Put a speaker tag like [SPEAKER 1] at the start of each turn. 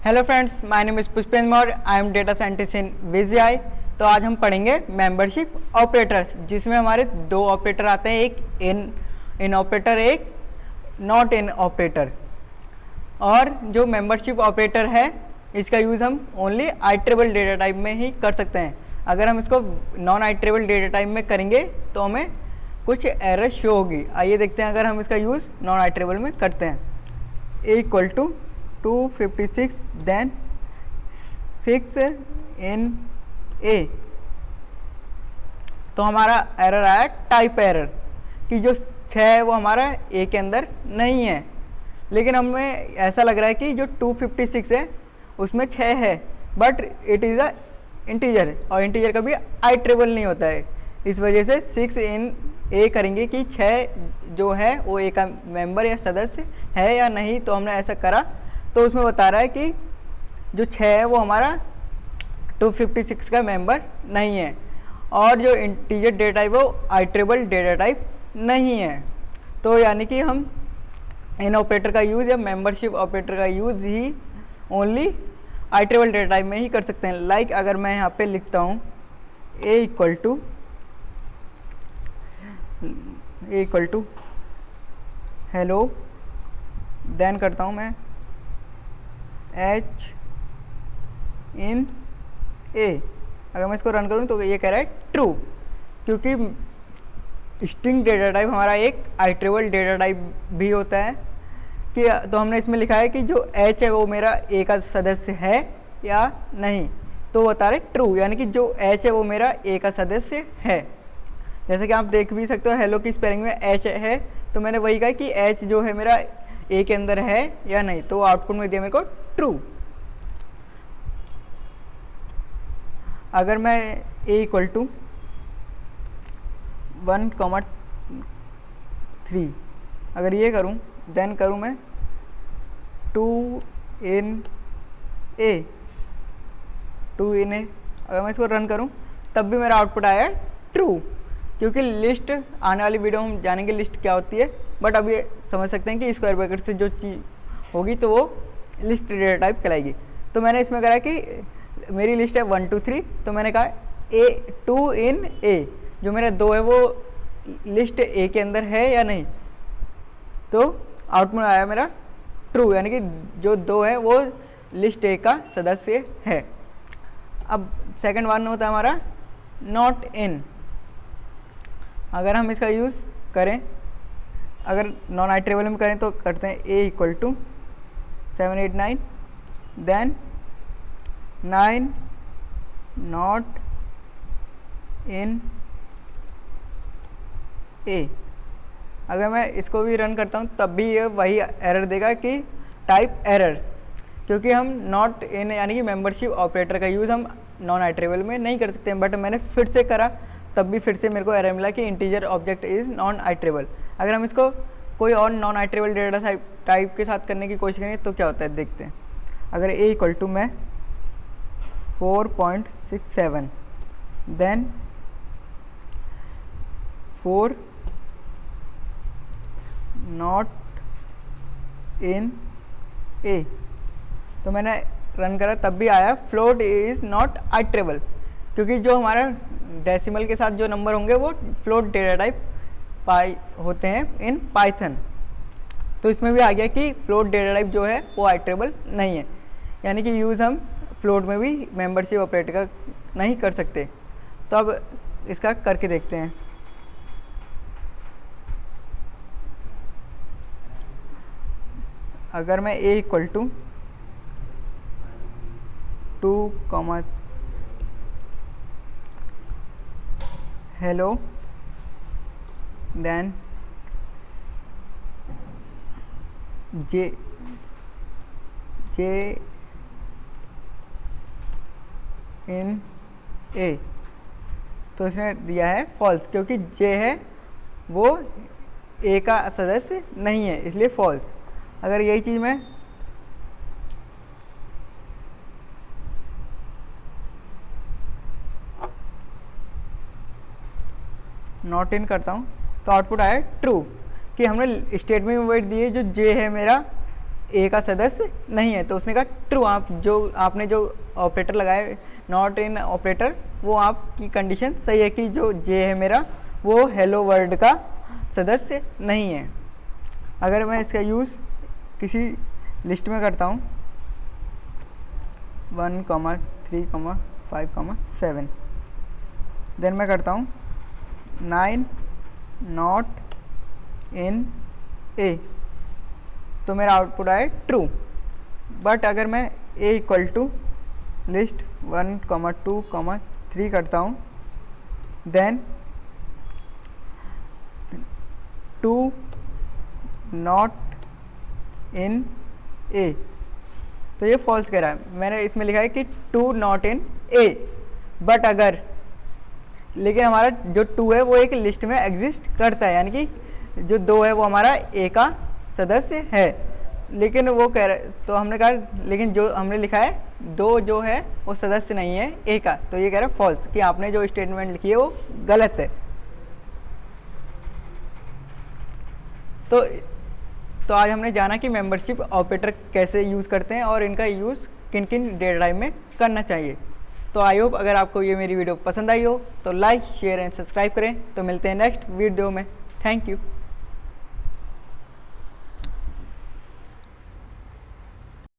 [SPEAKER 1] Hello friends, my name is Pushpendra Maurya. I am data scientist in Vijay. तो आज हम पढ़ेंगे मेंबरशिप ऑपरेटर्स, जिसमें हमारे दो ऑपरेटर आते हैं, एक इन ऑपरेटर, एक नॉट इन ऑपरेटर। और जो मेंबरशिप ऑपरेटर है इसका यूज़ हम ओनली आइट्रेबल डेटा टाइप में ही कर सकते हैं। अगर हम इसको नॉन आइट्रेबल डेटा टाइप में करेंगे तो हमें कुछ एरर शो होगी। आइए देखते हैं अगर हम इसका यूज़ नॉन आइट्रेबल में करते हैं। ए इक्वल टू 256 देन 6 इन ए, तो हमारा एरर आया टाइप एरर कि जो 6 है वो हमारा ए के अंदर नहीं है। लेकिन हमें ऐसा लग रहा है कि जो 256 है उसमें 6 है, but it is a integer, और इंटीजर कभी आइट्रेबल नहीं होता है। इस वजह से 6 इन ए करेंगे कि 6 जो है वो ए का मेंबर या सदस्य है या नहीं। तो हमने ऐसा करा तो उसमें बता रहा है कि जो 6 है वो हमारा 256 का मेंबर नहीं है, और जो इंटीजर डेटा टाइप है वो आइट्रेबल डेटा टाइप नहीं है। तो यानी कि हम इन ऑपरेटर का यूज़ या मेंबरशिप ऑपरेटर का यूज़ ही ओनली आइट्रेबल डेटा टाइप में ही कर सकते हैं। लाइक अगर मैं यहाँ पे लिखता हूँ ए इक्वल टू हेलो, देन करता हूँ मैं एच इन ए। अगर मैं इसको रन करूँ तो ये कह रहा है ट्रू, क्योंकि स्ट्रिंग डेटा टाइप हमारा एक आइट्रेबल डेटा टाइप भी होता है। कि तो हमने इसमें लिखा है कि जो एच है वो मेरा ए का सदस्य है या नहीं, तो बता रहे ट्रू, यानी कि जो एच है वो मेरा ए का सदस्य है। जैसे कि आप देख भी सकते हो हेलो की स्पेलिंग में एच है, तो मैंने वही कहा कि एच जो है मेरा ए के अंदर है या नहीं, तो आउटपुट में दिया मेरे को ट्रू। अगर मैं ए इक्वल टू 1,3 अगर ये करूं, देन करूं मैं 2 इन ए, अगर मैं इसको रन करूं तब भी मेरा आउटपुट आया ट्रू, क्योंकि लिस्ट आने वाली वीडियो में हम जानेंगे लिस्ट क्या होती है। बट अभी समझ सकते हैं कि स्क्वायर ब्रैकेट से जो चीज़ होगी तो वो लिस्ट डेटा टाइप कहलाएगी। तो मैंने इसमें करा कि मेरी लिस्ट है 1 2 3, तो मैंने कहा ए 2 इन ए, जो मेरा 2 है वो लिस्ट ए के अंदर है या नहीं, तो आउटपुट आया मेरा ट्रू, यानी कि जो 2 है वो लिस्ट ए का सदस्य है। अब सेकंड वन होता है हमारा नॉट इन। अगर हम इसका यूज़ करें, अगर नॉन आइट्रेबल में करें तो करते हैं a equal to 7 8 9 then 9 not in a. अगर मैं इसको भी रन करता हूँ तब भी ये वही एरर देगा कि टाइप एरर, क्योंकि हम नॉट इन यानी कि मेंबरशिप ऑपरेटर का यूज़ हम नॉन आइट्रेबल में नहीं कर सकते हैं। बट मैंने फिर से करा तब भी फिर से मेरे को एरर मिला कि इंटीजर ऑब्जेक्ट इज़ नॉन आइट्रेबल। अगर हम इसको कोई और नॉन आइट्रेबल डेटा टाइप के साथ करने की कोशिश करेंगे तो क्या होता है देखते हैं। अगर ए इक्वल टू मैं 4.67 देन 4 नॉट इन ए, तो मैंने रन करा तब भी आया फ्लोट इज़ नॉट आइट्रेबल, क्योंकि जो हमारा डेसिमल के साथ जो नंबर होंगे वो फ्लोट डेटा टाइप होते हैं इन पाइथन। तो इसमें भी आ गया कि फ्लोट डेटा टाइप जो है वो आइट्रेबल नहीं है, यानी कि यूज़ हम फ्लोट में भी मेंबरशिप ऑपरेटर का नहीं कर सकते। तो अब इसका करके देखते हैं। अगर मैं ए इक्वल टू 2, हेलो देन जे इन ए, तो इसने दिया है फॉल्स, क्योंकि जे है वो ए का सदस्य नहीं है, इसलिए फॉल्स। अगर यही चीज़ मैं नॉट इन करता हूँ तो आउटपुट आया ट्रू, कि हमने स्टेटमेंट में वेट दिए जो जे है मेरा ए का सदस्य नहीं है, तो उसने कहा ट्रू। आपने जो ऑपरेटर लगाए नॉट इन ऑपरेटर, वो आपकी कंडीशन सही है कि जो जे है मेरा वो हेलो वर्ल्ड का सदस्य नहीं है। अगर मैं इसका यूज़ किसी लिस्ट में करता हूँ 1, 3, 5, 7, देन मैं करता हूँ 9 नॉट इन ए, तो मेरा आउटपुट आए ट्रू। बट अगर मैं ए इक्वल टू लिस्ट 1, 2, 3 करता हूँ, देन 2 नॉट इन ए, तो ये फॉल्स कह रहा है। मैंने इसमें लिखा है कि 2 नॉट इन ए, बट अगर लेकिन हमारा जो 2 है वो एक लिस्ट में एग्जिस्ट करता है, यानी कि जो 2 है वो हमारा ए का सदस्य है, लेकिन वो कह रहे, तो हमने कहा लेकिन जो हमने लिखा है 2 जो है वो सदस्य नहीं है ए का, तो ये कह रहा है फॉल्स, कि आपने जो स्टेटमेंट लिखी है वो गलत है। तो आज हमने जाना कि मेंबरशिप ऑपरेटर कैसे यूज़ करते हैं और इनका यूज़ किन किन डेटा ड्राइव में करना चाहिए। तो आई होप अगर आपको ये मेरी वीडियो पसंद आई हो तो लाइक, शेयर एंड सब्सक्राइब करें। तो मिलते हैं नेक्स्ट वीडियो में। Thank you.